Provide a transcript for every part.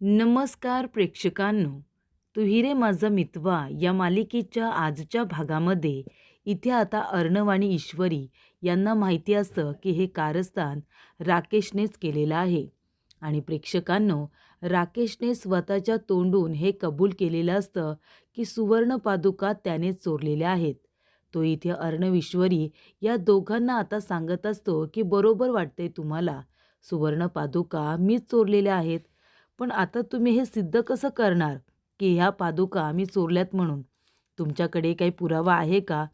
नमस्कार प्रेक्षकांनो, तू हिरे माझा मितवा या मालिकेच्या आजच्या भागामध्ये इथे आता अर्णव आणि ईश्वरी यांना माहिती असतं की हे कारस्थान राकेशनेच केलेलं आहे. आणि प्रेक्षकांनो, राकेशने स्वतःच्या तोंडून हे कबूल केलेलं असतं की सुवर्ण पादुका त्यानेच चोरलेल्या आहेत. तो इथे अर्णव ईश्वरी या दोघांना आता सांगत असतो की बरोबर वाटते तुम्हाला, सुवर्ण पादुका मीच चोरलेल्या आहेत. पण आता तुम्ही हे सिद्ध कसं करणार की ह्या पादुका मी चोरल्यात म्हणून? तुमच्याकडे काही पुरावा आहे का?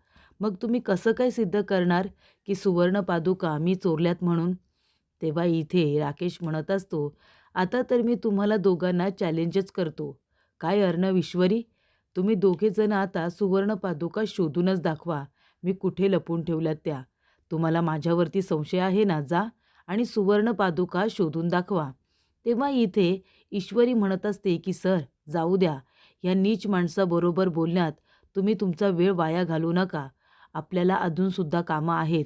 मग तुम्ही कसं काय सिद्ध करणार की सुवर्ण पादुका मी चोरल्यात म्हणून? तेव्हा इथे राकेश म्हणत असतो, आता तर मी तुम्हाला दोघांना चॅलेंजच करतो. काय अर्णव, ईश्वरी, तुम्ही दोघेजण आता सुवर्ण पादुका शोधूनच दाखवा. मी कुठे लपून ठेवल्यात त्या. तुम्हाला माझ्यावरती संशय आहे ना? जा आणि सुवर्ण पादुका शोधून दाखवा. तेव्हा इथे ईश्वरी म्हणत असते की सर, जाऊ द्या. ह्या नीच माणसाबरोबर बोलण्यात तुम्ही तुमचा वेळ वाया घालू नका. आपल्याला अजूनसुद्धा कामं आहेत.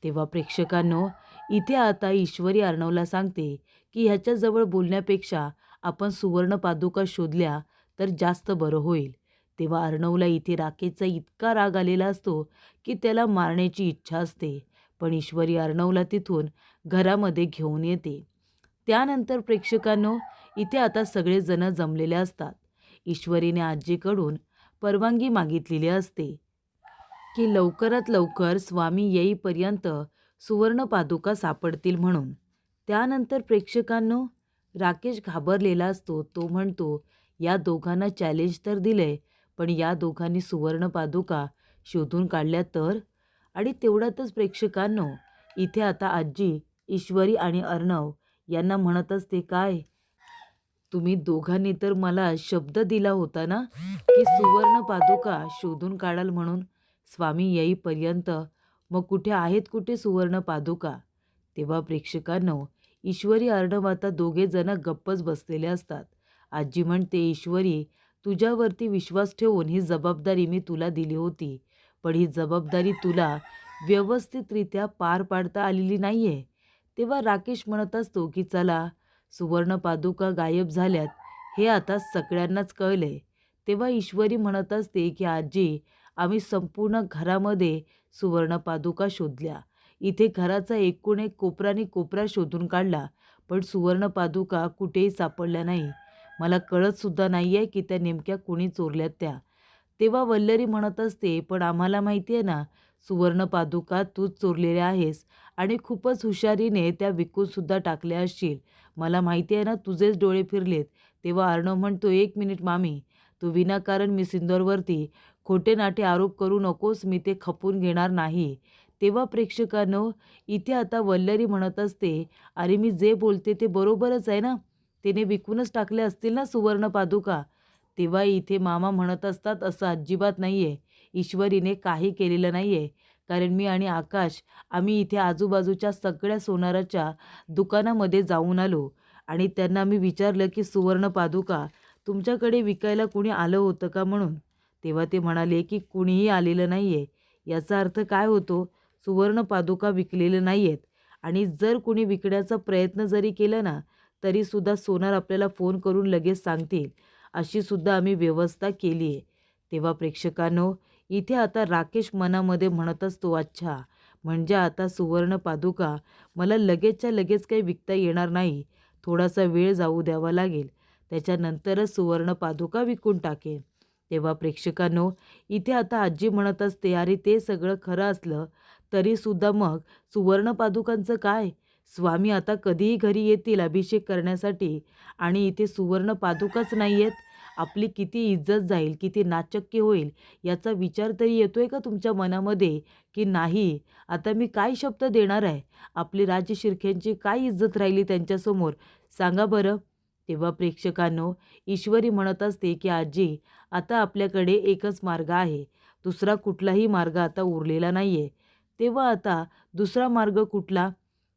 तेव्हा प्रेक्षकांनो, इथे आता ईश्वरी अर्णवला सांगते की ह्याच्याजवळ बोलण्यापेक्षा आपण सुवर्ण पादुका शोधल्या तर जास्त बरं होईल. तेव्हा अर्णवला इथे राकेशचा इतका राग आलेला असतो की त्याला मारण्याची इच्छा असते. पण ईश्वरी अर्णवला तिथून घरामध्ये घेऊन येते. त्यानंतर प्रेक्षकांनो, इथे आता सगळेजण जमलेले असतात. ईश्वरीने आजीकडून परवानगी मागितलेली असते की लवकरात लवकर स्वामी येईपर्यंत सुवर्ण पादुका सापडतील म्हणून. त्यानंतर प्रेक्षकांनो, राकेश घाबरलेला असतो. तो म्हणतो, या दोघांना चॅलेंज तर दिलंय, पण या दोघांनी सुवर्ण पादुका शोधून काढल्या तर? आणि तेवढ्यातच प्रेक्षकांनो, इथे आता आजी ईश्वरी आणि अर्णव यांना म्हणत असते, काय तुम्ही दोघांनी तर मला शब्द दिला होता ना की सुवर्ण पादुका शोधून काढाल म्हणून स्वामी येईपर्यंत. मग कुठे आहेत, कुठे सुवर्ण पादुका? तेव्हा प्रेक्षकांनो, ईश्वरी अर्णव आता दोघे जण गप्पच बसलेले असतात. आजी म्हणते, ईश्वरी, तुझ्यावरती विश्वास ठेवून ही जबाबदारी मी तुला दिली होती, पण ही जबाबदारी तुला व्यवस्थितरित्या पार पाडता आलेली नाहीये. तेव्हा राकेश म्हणत असतो की चला, सुवर्ण पादुका गायब झाल्यात हे आता सगळ्यांनाच कळलंय. तेव्हा ईश्वरी म्हणत असते की आजी, आम्ही संपूर्ण घरामध्ये सुवर्ण पादुका शोधल्या. इथे घराचा एकूण एक कोपरानी कोपरा शोधून काढला, पण सुवर्ण पादुका कुठेही सापडल्या नाही. मला कळतसुद्धा नाही आहे की त्या नेमक्या कुणी चोरल्यात त्या. तेव्हा वल्लरी म्हणत असते, पण आम्हाला माहिती आहे ना, सुवर्ण पादुका तूच चोरलेल्या आहेस आणि खूपच हुशारीने त्या विकूनसुद्धा टाकल्या असशील. मला माहिती आहे ना, तुझेच डोळे फिरलेत. तेव्हा अर्णव म्हणतो, एक मिनिट मामी, तू विनाकारण मिसिंदरवरती खोटे नाटे आरोप करू नकोस, मी ते खपून घेणार नाही. तेव्हा प्रेक्षकांनो, इथे आता वल्लरी म्हणत असते, अरे मी जे बोलते ते बरोबरच आहे ना, तिने विकूनच टाकले असतील ना सुवर्ण पादुका. तेव्हा इथे मामा म्हणत असतात, असं अजिबात नाही आहे. ईश्वरीने काही केलेलं नाही आहे. कारण मी आणि आकाश आम्ही इथे आजूबाजूच्या सगळ्या सोनाराच्या दुकानामध्ये जाऊन आलो आणि त्यांना मी विचारलं की सुवर्ण पादुका तुमच्याकडे विकायला कुणी आलं होतं का म्हणून. तेव्हा ते म्हणाले की कुणीही आलेलं नाही आहे. याचा अर्थ काय होतो? सुवर्ण पादुका विकलेलं नाही आहेत. आणि जर कुणी विकण्याचा प्रयत्न जरी केला ना, तरीसुद्धा सोनार आपल्याला फोन करून लगेच सांगतील. अशी सुद्धा आम्ही व्यवस्था केली आहे. तेव्हा प्रेक्षकांनो, इथे आता राकेश मनामध्ये म्हणत असतो, अच्छा, म्हणजे आता सुवर्ण पादुका मला लगेचच्या लगेच काही विकता येणार नाही. थोडासा वेळ जाऊ द्यावा लागेल. त्याच्यानंतरच सुवर्ण पादुका विकून टाकेन. तेव्हा प्रेक्षकांनो, इथे आता आजी म्हणत असते, अरे ते सगळं खरं असलं तरीसुद्धा मग सुवर्ण पादुकांचं काय? स्वामी आता कधीही घरी येतील अभिषेक करण्यासाठी आणि इथे सुवर्ण पादुकाच नाही आहेत. आपली किती इज्जत जाईल, किती नाचक्की होईल, याचा विचार तरी येतोय का तुमच्या मनामध्ये की नाही? आता मी काय शब्द देणार आहे? आपली राजशिर्क्यांची काय इज्जत राहिली त्यांच्यासमोर, सांगा बरं? तेव्हा प्रेक्षकांनो, ईश्वरी म्हणत असते की आजी, आता आपल्याकडे एकच मार्ग आहे. दुसरा कुठलाही मार्ग आता उरलेला नाही आहे. तेव्हा आता दुसरा मार्ग कुठला?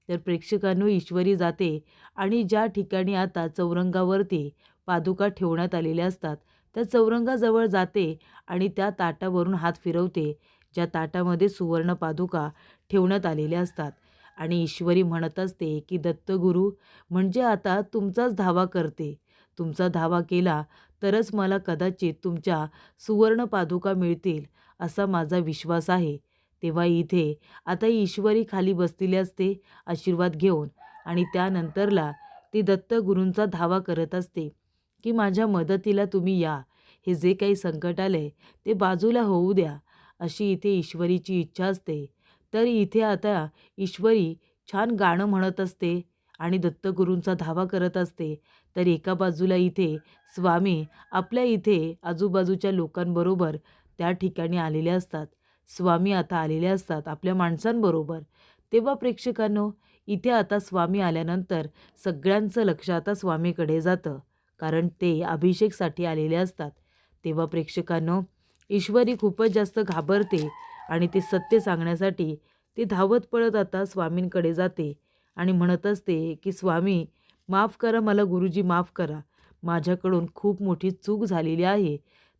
तर प्रेक्षकांनो, ईश्वरी जाते आणि ज्या ठिकाणी आता चौरंगावरती पादुका ठेवण्यात आलेल्या असतात, त्या चौरंगाजवळ जाते आणि त्या ताटावरून हात फिरवते, ज्या ताटामध्ये सुवर्ण पादुका ठेवण्यात आलेल्या असतात. आणि ईश्वरी म्हणत असते की दत्तगुरू म्हणजे आता तुमचाच धावा करते. तुमचा धावा केला तरच मला कदाचित तुमच्या सुवर्ण पादुका मिळतील असा माझा विश्वास आहे. तेव्हा इथे आता ईश्वरी खाली बसलेली असते आशीर्वाद घेऊन आणि त्यानंतरला ती दत्तगुरूंचा धावा करत असते की माझ्या मदतीला तुम्ही या. हे जे काही संकट आलंय ते बाजूला होऊ द्या, अशी इथे ईश्वरीची इच्छा असते. तर इथे आता ईश्वरी छान गाणं म्हणत असते आणि दत्तगुरूंचा धावा करत असते. तर एका बाजूला इथे स्वामी आपल्या इथे आजूबाजूच्या लोकांबरोबर त्या ठिकाणी आलेले असतात. स्वामी आता आलेले असतात आपल्या माणसांबरोबर. तेव्हा प्रेक्षकांनो, इथे आता स्वामी आल्यानंतर सगळ्यांचं लक्ष आता स्वामीकडे जातं, कारण ते अभिषेकसाठी आलेले असतात. तेव्हा प्रेक्षकांनो, ईश्वरी खूपच जास्त घाबरते आणि ते सत्य सांगण्यासाठी ती धावत पळत आता स्वामींकडे जाते आणि म्हणत असते की स्वामी माफ करा मला, गुरुजी माफ करा, माझ्याकडून खूप मोठी चूक झालेली आहे.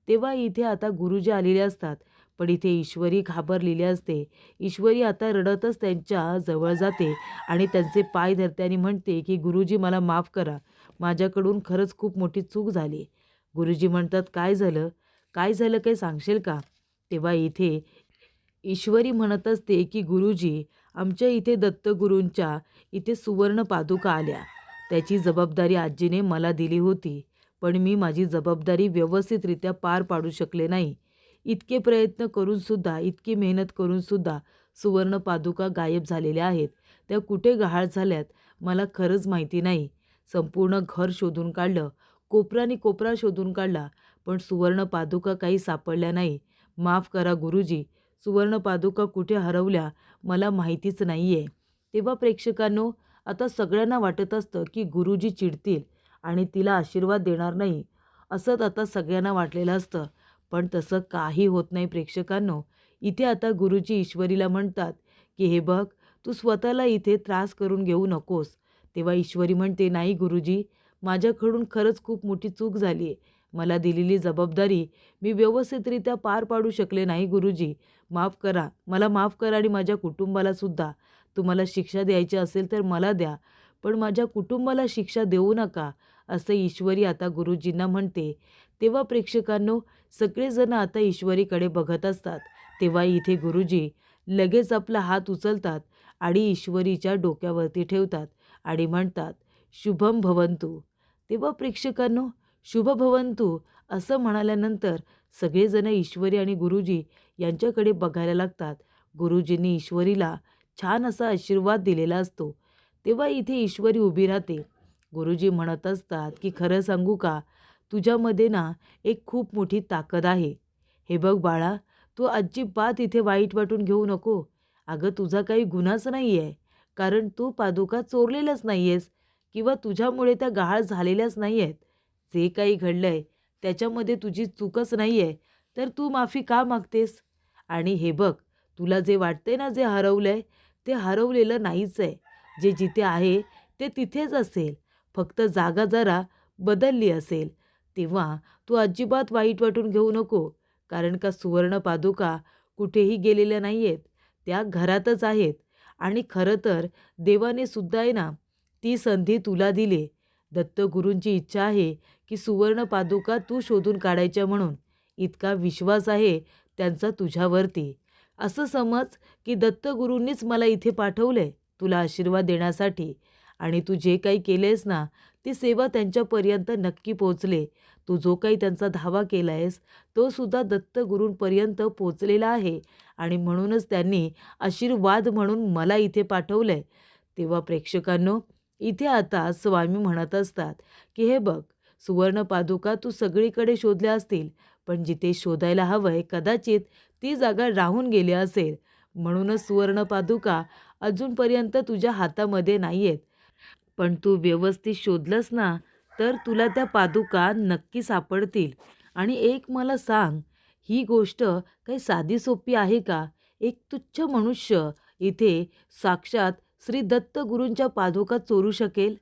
तेव्हा इथे आता गुरुजी आलेले असतात, पण इथे ईश्वरी घाबरलेली असते. ईश्वरी आता रडतच त्यांच्या जवळ जाते आणि त्यांचे पाय धरते आणि म्हणते की गुरुजी मला माफ करा, माझ्याकडून खरंच खूप मोठी चूक झाली. गुरुजी म्हणतात काय झालं, काय झालं, काही सांगशील का? तेव्हा इथे ईश्वरी म्हणत असते की गुरुजी आमच्या इथे दत्तगुरूंच्या इथे सुवर्ण पादुका आल्या, त्याची जबाबदारी आजीने मला दिली होती, पण मी माझी जबाबदारी व्यवस्थितरित्या पार पाडू शकले नाही. इतके प्रयत्न करूनसुद्धा, इतकी मेहनत करूनसुद्धा सुवर्ण पादुका गायब झालेल्या आहेत. त्या कुठे गहाळ झाल्यात मला खरंच माहिती नाही. संपूर्ण घर शोधून काढलं, कोपरानी कोपरा शोधून काढला, पण सुवर्ण पादुका काही सापडल्या नाही. माफ करा गुरुजी, सुवर्ण पादुका कुठे हरवल्या मला माहितीच नाही आहे. तेव्हा प्रेक्षकांनो, आता सगळ्यांना वाटत असतं की गुरुजी चिडतील आणि तिला आशीर्वाद देणार नाही, असंच आता सगळ्यांना वाटलेलं असतं. पण तसं काही होत नाही प्रेक्षकांनो. इथे आता गुरुजी ईश्वरीला म्हणतात की हे बघ, तू स्वतःला इथे त्रास करून घेऊ नकोस. तेव्हा ईश्वरी म्हणते नाही गुरुजी, माझ्याकडून खरंच खूप मोठी चूक झाली आहे. मला दिलेली जबाबदारी मी व्यवस्थितरित्या पार पाडू शकले नाही गुरुजी, माफ करा, मला माफ करा आणि माझ्या कुटुंबाला सुद्धा. तुम्हाला शिक्षा द्यायची असेल तर मला द्या, पण माझ्या कुटुंबाला शिक्षा देऊ नका, असं ईश्वरी आता गुरुजींना म्हणते. तेव्हा प्रेक्षकांनो, सगळेजण आता ईश्वरीकडे बघत असतात. तेव्हा इथे गुरुजी लगेच आपला हात उचलतात आणि ईश्वरीच्या डोक्यावरती ठेवतात आणि म्हणतात शुभम भवंतु. तेव्हा प्रेक्षकांनो, शुभ भवंतु असं म्हणाल्यानंतर सगळेजण ईश्वरी आणि गुरुजी यांच्याकडे बघायला लागतात. गुरुजींनी ईश्वरीला छान असा आशीर्वाद दिलेला असतो. तेव्हा इथे ईश्वरी उभी राहते. गुरुजी म्हणत असतात की खरं सांगू का, तुझ्यामध्ये ना एक खूप मोठी ताकद आहे. हे बघ बाळा, तू अजिबात इथे वाईट वाटून घेऊ नको. अगं तुझा काही गुन्हाच नाही आहे, कारण तू पादुका चोरलेल्याच नाही आहेस किंवा तुझ्यामुळे त्या गहाळ झालेल्याच नाही आहेत. जे काही घडलंय त्याच्यामध्ये तुझी चूकच नाही आहे, तर तू माफी का मागतेस? आणि हे बघ, तुला जे वाटते ना जे हरवलंय, ते हरवलेलं नाहीच आहे. जे जिथे आहे ते तिथेच असेल, फक्त जागा जरा बदलली असेल. तेव्हा तू अजिबात वाईट वाटून घेऊ नको, कारण का सुवर्ण पादुका कुठेही गेलेल्या नाही आहेत, त्या घरातच आहेत. आणि खरं तर देवाने सुद्धा आहे ना ती संधी तुला दिली. दत्तगुरूंची इच्छा आहे की सुवर्ण पादुका तू शोधून काढायच्या म्हणून. इतका विश्वास आहे त्यांचा तुझ्यावरती. असं समज की दत्तगुरूंनीच मला इथे पाठवलंय तुला आशीर्वाद देण्यासाठी, आणि तू जे काही केलेस ना ती सेवा त्यांच्यापर्यंत नक्की पोचले. तू जो काही त्यांचा धावा केला आहेस तो सुद्धा दत्तगुरूंपर्यंत पोचलेला आहे आणि म्हणूनच त्यांनी आशीर्वाद म्हणून मला इथे पाठवलं आहे. तेव्हा प्रेक्षकांनो, इथे आता स्वामी म्हणत असतात की हे बघ, सुवर्ण पादुका तू सगळीकडे शोधल्या असतील, पण जिथे शोधायला हवं आहे कदाचित ती जागा राहून गेली असेल, म्हणूनच सुवर्ण पादुका अजूनपर्यंत तुझ्या हातामध्ये नाही आहेत. पण तू व्यवस्थित शोधलंस ना तर तुला त्या पादुका नक्की सापडतील. आणि एक मला सांग, ही गोष्ट काही साधी सोपी आहे का? एक तुच्छ मनुष्य इथे साक्षात श्री दत्तगुरूंच्या पादुका चोरू शकेल?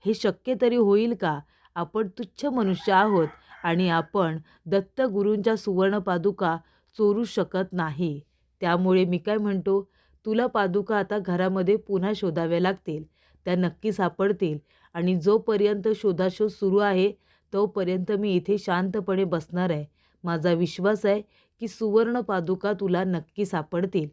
हे शक्य तरी होईल का? आपण तुच्छ मनुष्य आहोत आणि आपण दत्तगुरूंच्या सुवर्ण पादुका चोरू शकत नाही. त्यामुळे मी काय म्हणतो, तुला पादुका आता घरामध्ये पुन्हा शोधाव्या लागतील. त्या नक्की सापडतील आणि जोपर्यंत शोधाशोध सुरू आहे, तोपर्यंत मी इथे शांतपणे बसणार आहे. माझा विश्वास आहे की सुवर्ण पादुका तुला नक्की सापडतील."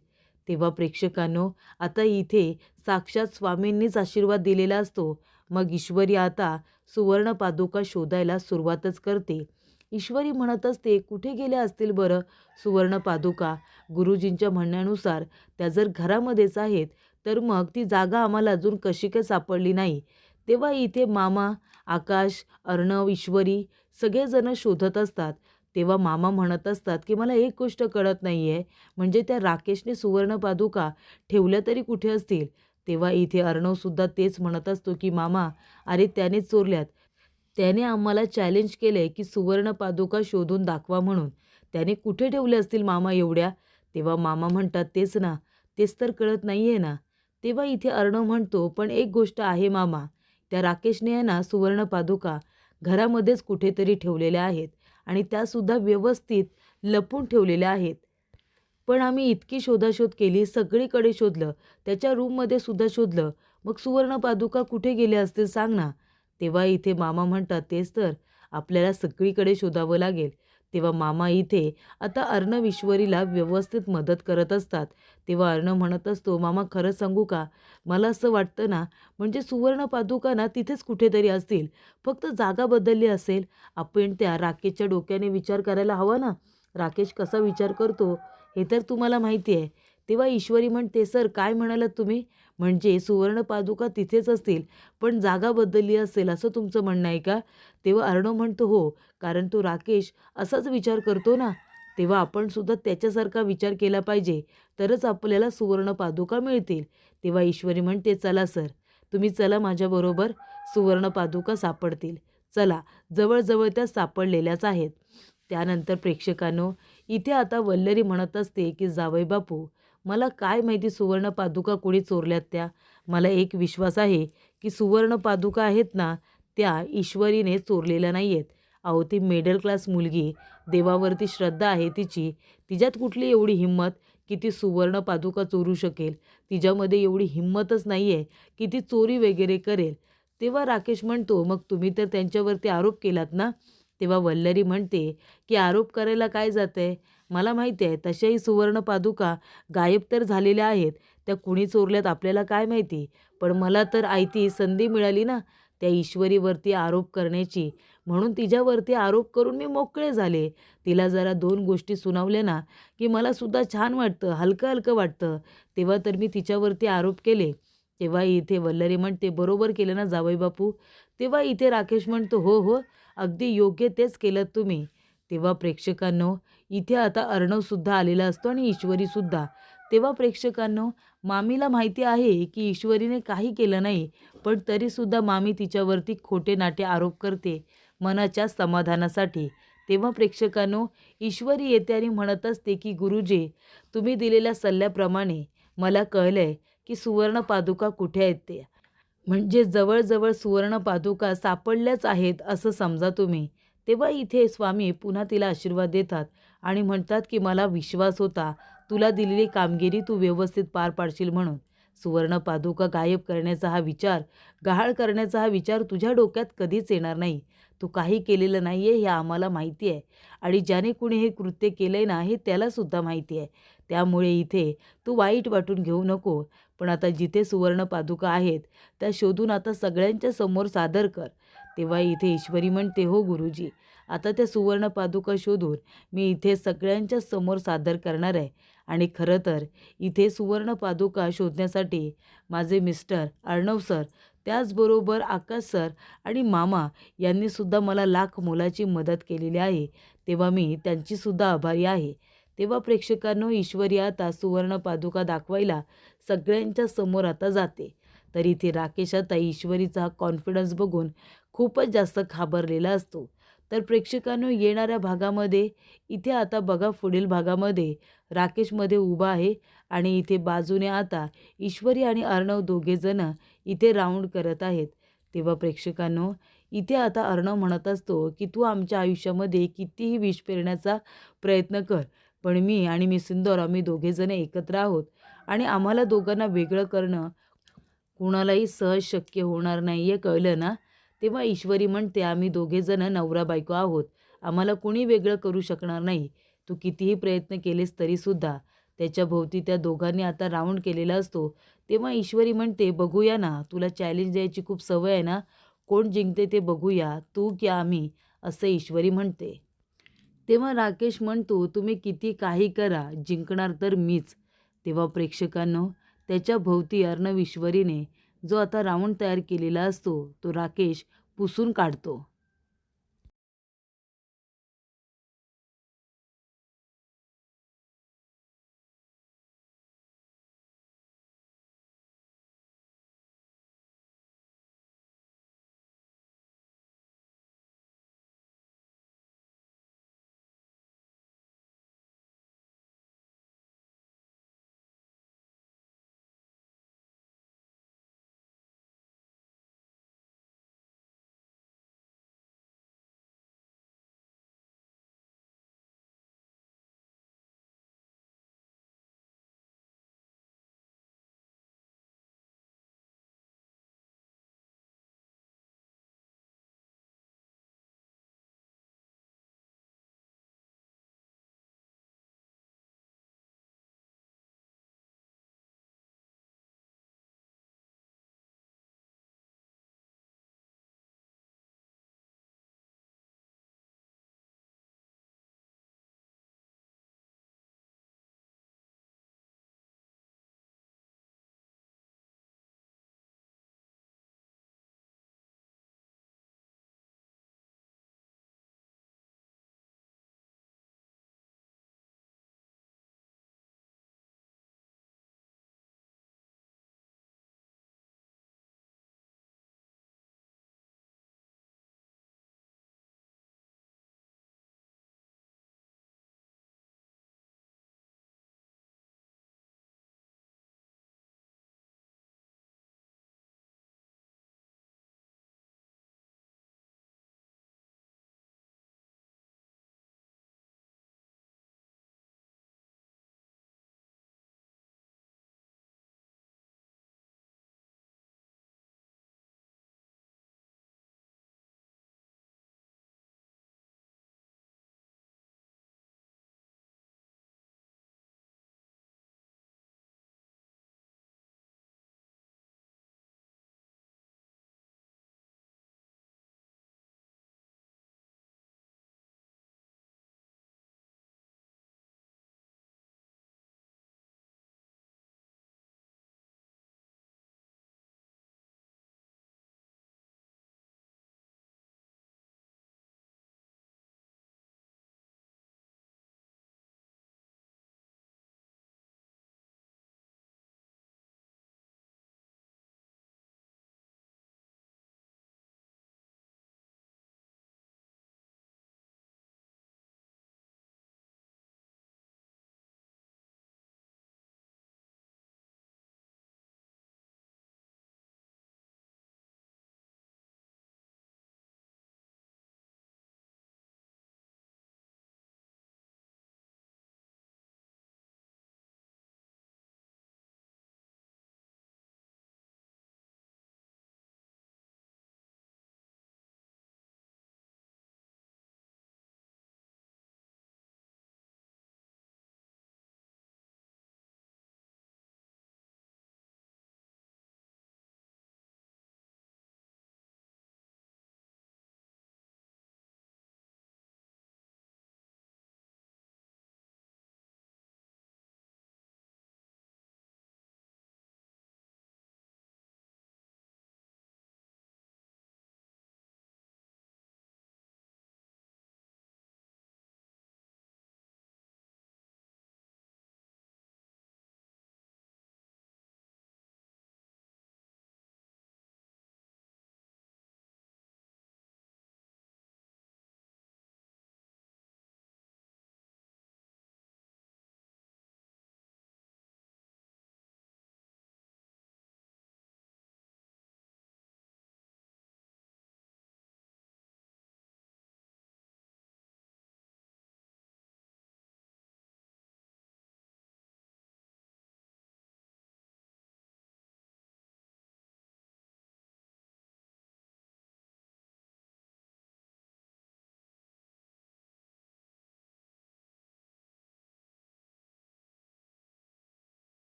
तेव्हा प्रेक्षकांनो, आता इथे साक्षात स्वामींनीच आशीर्वाद दिलेला असतो. मग ईश्वरी आता सुवर्ण पादुका शोधायला सुरुवातच करते. ईश्वरी म्हणत असते, "कुठे गेल्या असतील बरं सुवर्ण पादुका? गुरुजींच्या म्हणण्यानुसार त्या जर घरामध्येच आहेत, तर मग ती जागा आम्हाला अजून कशी काय सापडली नाही?" तेव्हा इथे मामा, आकाश, अर्णव, ईश्वरी सगळेजण शोधत असतात. तेव्हा मामा म्हणत असतात की मला एक गोष्ट कळत नाही आहे, म्हणजे त्या राकेशने सुवर्ण पादुका ठेवल्या तरी कुठे असतील? तेव्हा इथे अर्णवसुद्धा तेच म्हणत असतो की मामा, अरे त्यानेच चोरल्यात. त्याने आम्हाला चॅलेंज केलंय की सुवर्ण पादुका शोधून दाखवा म्हणून. त्याने कुठे ठेवले असतील मामा एवढ्या? तेव्हा मामा म्हणतात, तेच ना, तेच तर कळत नाहीये ना. तेव्हा इथे अर्णव म्हणतो, पण एक गोष्ट आहे मामा, त्या राकेशने आहे ना सुवर्ण पादुका घरामध्येच कुठेतरी ठेवलेल्या आहेत आणि त्यासुद्धा व्यवस्थित लपून ठेवलेल्या आहेत. पण आम्ही इतकी शोधाशोध केली, सगळीकडे शोधलं, त्याच्या रूममध्ये सुद्धा शोधलं. मग सुवर्ण पादुका कुठे गेल्या असतील सांग ना? तेव्हा इथे मामा म्हणतात, तेच तर, आपल्याला सगळीकडे शोधावं लागेल. तेव्हा मामा इथे आता अर्णव ईश्वरीला व्यवस्थित मदत करत असतात. तेव्हा अर्णव म्हणत असतो, मामा खरं सांगू का? मला असं वाटतं ना, म्हणजे सुवर्ण पादुका ना तिथेच कुठेतरी असतील. फक्त जागा बदलली असेल. आपण त्या राकेशच्या डोक्याने विचार करायला हवा ना. राकेश कसा विचार करतो हे तर तुम्हाला माहिती आहे. तेव्हा ईश्वरी म्हणते, "सर काय म्हणालात तुम्ही? म्हणजे सुवर्ण पादुका तिथेच असतील, पण जागा बदलली असेल असं तुमचं म्हणणं आहे का?" तेव्हा अर्णव म्हणतो, "हो, कारण तो राकेश असाच विचार करतो ना. तेव्हा आपण सुद्धा त्याच्यासारखा विचार केला पाहिजे, तरच आपल्याला सुवर्ण पादुका मिळतील." तेव्हा ईश्वरी म्हणते, "चला सर, तुम्ही चला माझ्याबरोबर, सुवर्ण पादुका सापडतील. चला." जवळ त्या सापडलेल्याच आहेत. त्यानंतर प्रेक्षकांनो, इथे आता वल्लरी म्हणत असते की जावई बापू, मला काय माहिती सुवर्ण पादुका कोणी चोरल्यात त्या. मला एक विश्वास आहे की सुवर्ण पादुका आहेत ना, त्या ईश्वरीने चोरलेल्या नाही आहेत. अहो, ती मिडल क्लास मुलगी, देवावरती श्रद्धा आहे तिची. तिच्यात कुठली एवढी हिंमत की ती सुवर्ण पादुका चोरू शकेल? तिच्यामध्ये एवढी हिंमतच नाही आहे की ती चोरी वगैरे करेल. तेव्हा राकेश म्हणतो, मग तुम्ही तर त्यांच्यावरती आरोप केलात ना? तेव्हा वल्लरी म्हणते की आरोप करायला काय जातंय? मला माहिती आहे तशाही सुवर्ण पादुका गायब तर झालेल्या आहेत. त्या कुणी चोरल्यात आपल्याला काय माहिती. पण मला तर आयती संधी मिळाली ना त्या ईश्वरीवरती आरोप करण्याची. म्हणून तिच्यावरती आरोप करून मी मोकळे झाले. तिला जरा 2 गोष्टी सुनावल्या ना की मला सुद्धा छान वाटतं, हलकं-हलकं वाटतं. तेव्हा तर मी तिच्यावरती आरोप केले. तेव्हा इथे वल्लरी म्हणते, "बरोबर केलं ना जावई बापू?" तेव्हा इथे राकेश म्हणतो, "हो, हो. अगदी योग्य तेच केलंत तुम्ही." तेव्हा प्रेक्षकांनो, इथे आता अर्णवसुद्धा आलेला असतो आणि ईश्वरीसुद्धा. तेव्हा प्रेक्षकांनो, मामीला माहिती आहे की ईश्वरीने काही केलं नाही, पण तरीसुद्धा मामी तिच्यावरती खोटे-नाटे आरोप करते मनाच्या समाधानासाठी. तेव्हा प्रेक्षकांनो, ईश्वरी येते आणि म्हणत असते की गुरुजी, तुम्ही दिलेल्या सल्ल्याप्रमाणे मला कळलंय की सुवर्ण पादुका कुठे आहेत ते. म्हणजे जवळ सुवर्ण पादुका सापडल्याच आहेत असं समजा तुम्ही. तेव्हा इथे स्वामी पुन्हा तिला आशीर्वाद देतात आणि म्हणतात की मला विश्वास होता, तुला दिलेली कामगिरी तू व्यवस्थित पार पाडशील म्हणून. सुवर्ण पादुका गायब करण्याचा हा विचार, गहाळ करण्याचा हा विचार तुझ्या डोक्यात कधीच येणार नाही. तू काही केलेलं नाही आहे हे आम्हाला माहिती आहे आणि ज्याने कुणी हे कृत्य केलंय ना हे त्यालासुद्धा माहिती आहे. त्यामुळे इथे तू वाईट वाटून घेऊ नको. पण आता जिथे सुवर्ण पादुका आहेत त्या शोधून आता सगळ्यांच्या समोर सादर कर. तेव्हा इथे ईश्वरी म्हणते, हो गुरुजी, आता त्या सुवर्ण पादुका शोधून मी इथे सगळ्यांच्या समोर सादर करणार आहे. आणि खरं तर इथे सुवर्ण पादुका शोधण्यासाठी माझे मिस्टर अर्णव सर, त्याचबरोबर आकाश सर आणि मामा यांनीसुद्धा मला लाख मोलाची मदत केलेली आहे. तेव्हा मी त्यांचीसुद्धा आभारी आहे. तेव्हा प्रेक्षकांनो, ईश्वरी आता सुवर्ण पादुका दाखवायला सगळ्यांच्या समोर आता जाते. तर इथे राकेश आता ईश्वरीचा हा कॉन्फिडन्स बघून खूपच जास्त घाबरलेला असतो. तर प्रेक्षकांनो, येणाऱ्या भागामध्ये इथे आता बघा, पुढील भागामध्ये राकेशमध्ये उभा आहे आणि इथे बाजूने आता ईश्वरी आणि अर्णव दोघेजण इथे राऊंड करत आहेत. तेव्हा प्रेक्षकांनो, इथे आता अर्णव म्हणत असतो की तू आमच्या आयुष्यामध्ये कितीही विष पेरण्याचा प्रयत्न कर, पण मी आणि मिसिंदोर आम्ही दोघेजण एकत्र आहोत आणि आम्हाला दोघांना वेगळं करणं कुणालाही सहज शक्य होणार नाही आहे, कळलं ना? तेव्हा ईश्वरी म्हणते, "आम्ही दोघेजणं नवरा-बायको आहोत. आम्हाला कुणी वेगळं करू शकणार नाही. तू कितीही प्रयत्न केलेस तरीसुद्धा." त्याच्याभोवती त्या दोघांनी आता राउंड केलेला असतो. तेव्हा ईश्वरी म्हणते, "बघूया ना, तुला चॅलेंज द्यायची खूप सवय आहे ना? कोण जिंकते ते बघूया, तू की आम्ही?" असं ईश्वरी म्हणते. तेव्हा राकेश म्हणतो, "तुम्ही किती काही करा, जिंकणार तर मीच." तेव्हा प्रेक्षकांनो, त्याच्या भोवती अर्णव ईश्वरीने जो आता राउंड तयार केलेला असतो, तो राकेश पुसून काढतो.